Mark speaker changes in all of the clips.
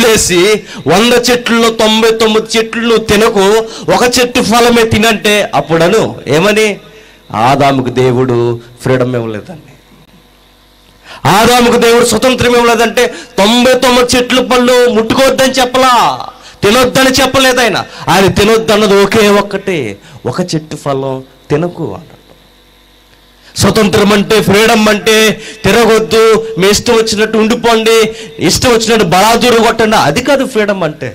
Speaker 1: చెట్లేసి 100 చెట్లలో 99 చెట్లు నువ్వు తినకు, ఒక చెట్టు ఫలమే తినంటే అప్పుడను ఏమని? ఆదాముకు దేవుడు ఫ్రీడమ్ ఇవ్వలేదండి. ఆదాముకు దేవుడు స్వతంత్రం ఇవ్వలేదంటే 99 చెట్లు పళ్ళు ముట్టుకోవద్దని చెప్పలా, తినొద్దని చెప్పలేదు. ఆయన తినొద్దన్నది ఒకే ఒక్కటే, ఒక చెట్టు ఫలం తినకు అన్నాడు. స్వతంత్రం అంటే, ఫ్రీడమ్ అంటే తిరగొద్దు, మీ ఇష్టం వచ్చినట్టు ఉండిపోండి, ఇష్టం వచ్చినట్టు బలాదూరు కొట్టండి, అది కాదు ఫ్రీడమ్ అంటే.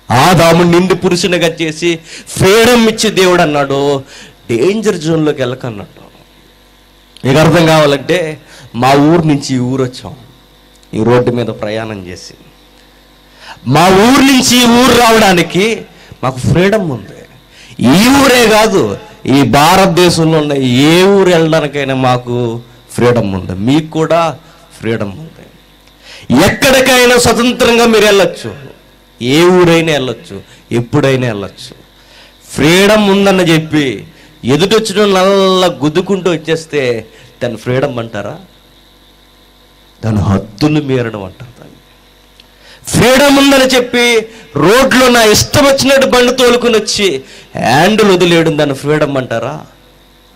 Speaker 1: ఆదాము నిండు పురుషునిగా చేసి ఫ్రీడమ్ ఇచ్చి దేవుడు అన్నాడు, డేంజర్ జోన్లోకి వెళ్ళకన్నాడు. మీకు అర్థం కావాలంటే, మా ఊరు నుంచి ఈ ఊరు వచ్చాం, ఈ రోడ్డు మీద ప్రయాణం చేసి మా ఊరు నుంచి ఈ ఊరు రావడానికి మాకు ఫ్రీడమ్ ఉంది. ఈ ఊరే కాదు, ఈ భారతదేశంలో ఉన్న ఏ ఊరు వెళ్ళడానికైనా మాకు ఫ్రీడమ్ ఉంది. మీకు కూడా ఫ్రీడమ్ ఉంది. ఎక్కడికైనా స్వతంత్రంగా మీరు వెళ్ళొచ్చు, ఏ ఊరైనా వెళ్ళొచ్చు, ఎప్పుడైనా వెళ్ళొచ్చు. ఫ్రీడమ్ ఉందని చెప్పి ఎదుటొచ్చిన నల్ల గుద్దుకుంటూ వచ్చేస్తే దాన్ని ఫ్రీడమ్ అంటారా? దాని హద్దులు మీరడం అంటారు. దాన్ని ఫ్రీడమ్ ఉందని చెప్పి రోడ్లో నా ఇష్టం వచ్చినట్టు బండి తోలుకుని వచ్చి హ్యాండిల్ వదిలేయడం దాన్ని ఫ్రీడమ్ అంటారా?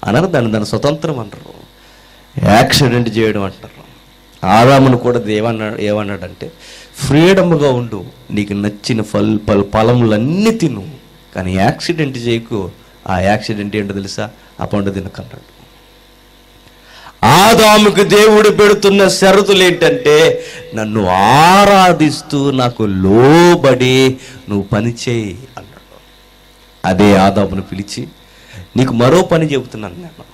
Speaker 1: అనరు. దాన్ని స్వతంత్రం అంటారు. యాక్సిడెంట్ చేయడం అంటారు. ఆదామును కూడా ఏమన్నాడంటే, ఫ్రీడమ్గా ఉండు, నీకు నచ్చిన ఫలములన్నీ తిను, కానీ యాక్సిడెంట్ చేయకు. ఆ యాక్సిడెంట్ ఏంటో తెలుసా? ఆ పండు తినకన్నాడు. ఆదాముకు దేవుడు పెడుతున్న షరతులు ఏంటంటే, నన్ను ఆరాధిస్తూ నాకు లోబడి నువ్వు పని చేయి అన్నాడు. అదే ఆదామును పిలిచి, నీకు మరో పని చెబుతున్నాను నేను,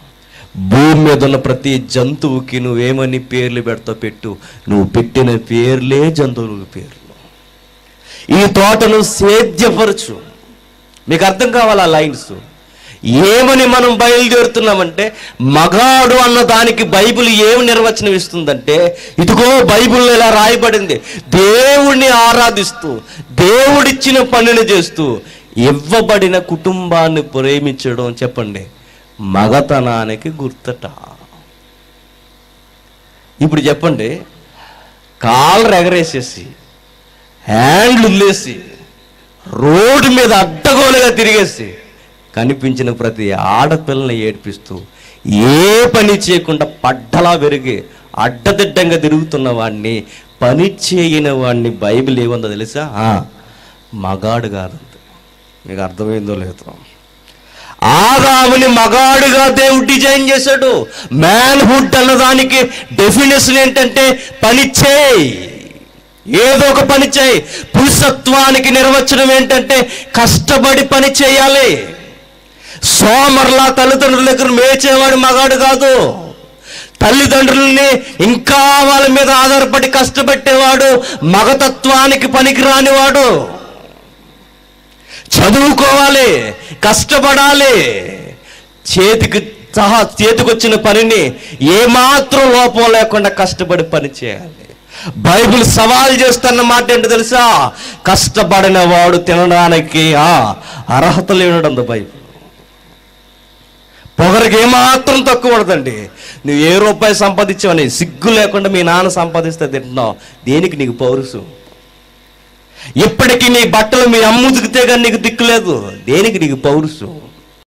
Speaker 1: భూమి మీద ఉన్న ప్రతి జంతువుకి నువ్వేమని పేర్లు పెడతావు పెట్టు, నువ్వు పెట్టిన పేర్లే జంతువుల పేర్లు. ఈ తోటను సేద్యపరచు. మీకు అర్థం కావాలి ఆ లైన్స్. ఏమని మనం బయలుదేరుతున్నామంటే, మగాడు అన్న దానికి బైబిల్ ఏమి నిర్వచనం ఇస్తుందంటే, ఇదిగో బైబిల్లో ఇలా రాయబడింది, దేవుణ్ణి ఆరాధిస్తూ దేవుడిచ్చిన పనిని చేస్తూ ఇవ్వబడిన కుటుంబాన్ని ప్రేమించడం చెప్పండి మగతనానికి గుర్తట. ఇప్పుడు చెప్పండి, కాళ్ళు ఎగరేసేసి హ్యాండ్లు వదిలేసి రోడ్డు మీద అడ్డగోలుగా తిరిగేసి కనిపించిన ప్రతి ఆడపిల్లని ఏడ్పిస్తూ ఏ పని చేయకుండా పడ్డలా పెరిగి అడ్డదిడ్డంగా తిరుగుతున్న వాడిని, పని చేయని వాడిని బైబిల్ ఏముందో తెలుసా? మగాడు కాదు. మీకు అర్థమైందో లేదో? ఆదాముని మగాడుగా దేవుడు డిజైన్ చేశాడు. మ్యాన్హుడ్ అన్నదానికి డెఫినేషన్ ఏంటంటే, పని చేయి, ఏదో ఒక పని చేయి. పురుషత్వానికి నిర్వచనం ఏంటంటే, కష్టపడి పని చేయాలి. సోమర్లా తల్లిదండ్రుల దగ్గర మేచేవాడు మగాడు కాదు. తల్లిదండ్రుల్ని ఇంకా వాళ్ళ మీద ఆధారపడి కష్టపెట్టేవాడు మగతత్వానికి పనికిరానివాడు. చదువుకోవాలి, కష్టపడాలి, చేతికొచ్చిన పనిని ఏమాత్రం లోపం లేకుండా కష్టపడి పని చేయాలి. బైబిల్ సవాల్ చేస్తున్న మాట ఏంటో తెలుసా? కష్టపడిన వాడు తినడానికి అర్హత లేనడంది బైబిల్. పొగరికి ఏమాత్రం తక్కువ పడదండి. నువ్వు ఏ రూపాయి సంపాదించావని సిగ్గు లేకుండా మీ నాన్న సంపాదిస్తే తింటున్నావు, దేనికి నీకు పౌరుషం? ఇప్పటికీ నీ బట్టలు మీ అమ్మ ఉతికితే కానీ నీకు దిక్కు లేదు, దేనికి నీకు పౌరుషం?